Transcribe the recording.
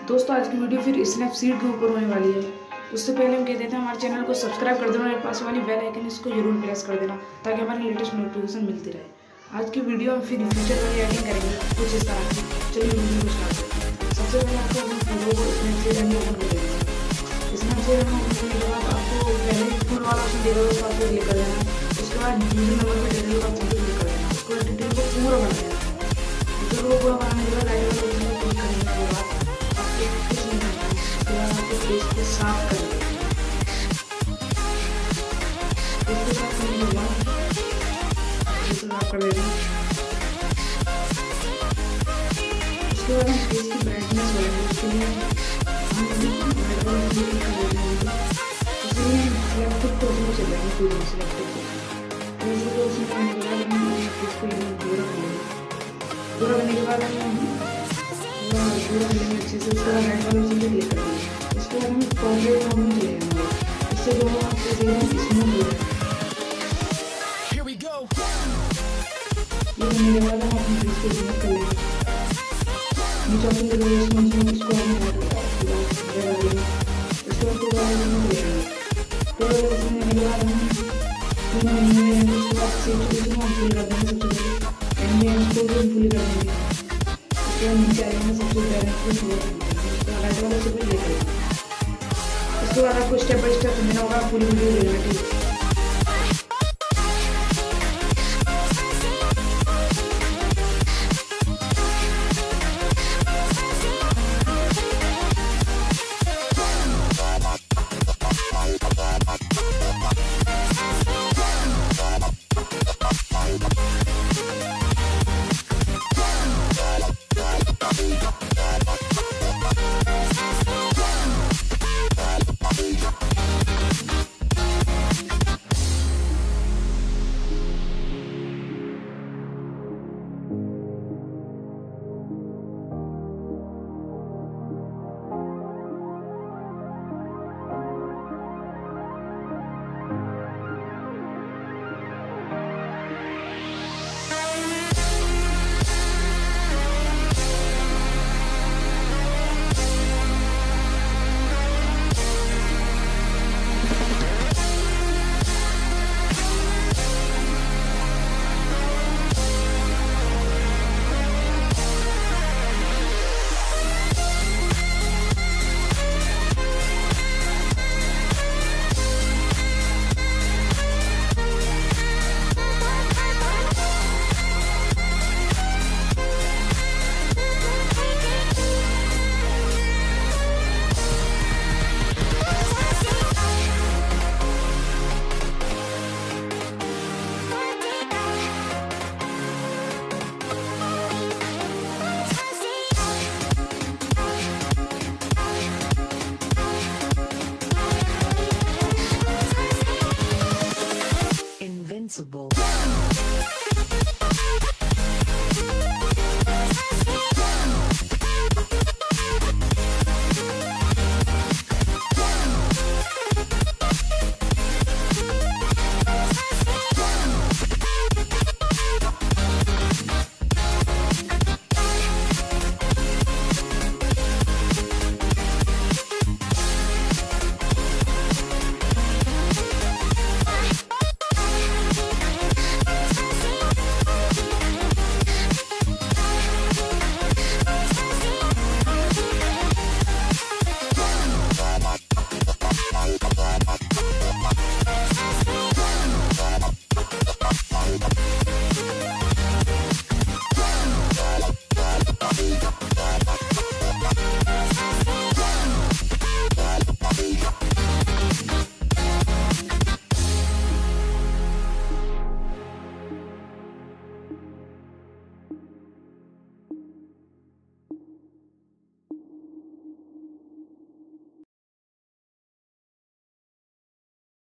दोस्तों आज की वीडियो फिर स्नैपसीड के ऊपर होने वाली है। उससे पहले हम कहते हैं हमारे चैनल को सब्सक्राइब कर देना और पास वाली बेल आइकन इसको जरूर प्रेस कर देना ताकि हमारी लेटेस्ट नोटिफिकेशन मिलती रहे। आज की वीडियो हम फिर फ्यूचर वाली एडिटिंग करेंगे कुछ इस तरह से। चलिए वीडियो को स्टार्ट करते हैं। सबसे पहले आपको अपने फोटो को स्नैपसीड में ओपन कर देना है। स्नैपसीड में ओपन करने के बाद आपको पहले फुल वाला ऑप्शन दे रहा है, उसको आपको क्लिक कर देना है। उसके बाद यूजर नंबर पर डिटेल का ऑप्शन क्लिक कर देना है। उसको डिटेल को पूरा बना देना है। डिटेल को पूरा बनाने के बाद आगे वाले ऑप्शन में क्लिक करने के बाद इसको साफ कर दें। इसको साफ करने के बाद इसको साफ कर देना। उसके बाद हम फेस की ब्राइटनेस बढ़ाएंगे। उसके लिए हम ब्राइट वाला क्लिक कर देंगे। इसलिए सिलेक्टेड को उसमें चलेंगे पूरी सिलेक्टेड को। ऐसे तो उसमें आने के बाद हम इसको पूरा कर लेंगे। पूरा करने के बाद हम पूरा करेंगे अच्छे से। उसके बाद राइट वाला ऑप्शन क्लिक कर देंगे। इसके बाद हम कॉर्पोरेट मोड में चले जाएंगे। इससे दोनों आपको स्मूथ हो जाए। ये करने के बाद हम अपने फेस को सिलेक्ट कर लेंगे। नीचे ऑप्शन दे देंगे इसको हम लगा देंगे। इसके बाद पूरा में ले जाएंगे। तो इसमें के बाद हम उसके बाद सेचुरेशन हम फुल कर देंगे। सबसे पहले एम्बियंस को भी फुल कर देंगे। उसके बाद नीचे आएंगे सबसे पहले फुल कर देंगे। राइट वाला से भी ले करेंगे। उसके बाद आपको स्टेप बाय स्टेप समझना होगा। पूरी वीडियो देखना।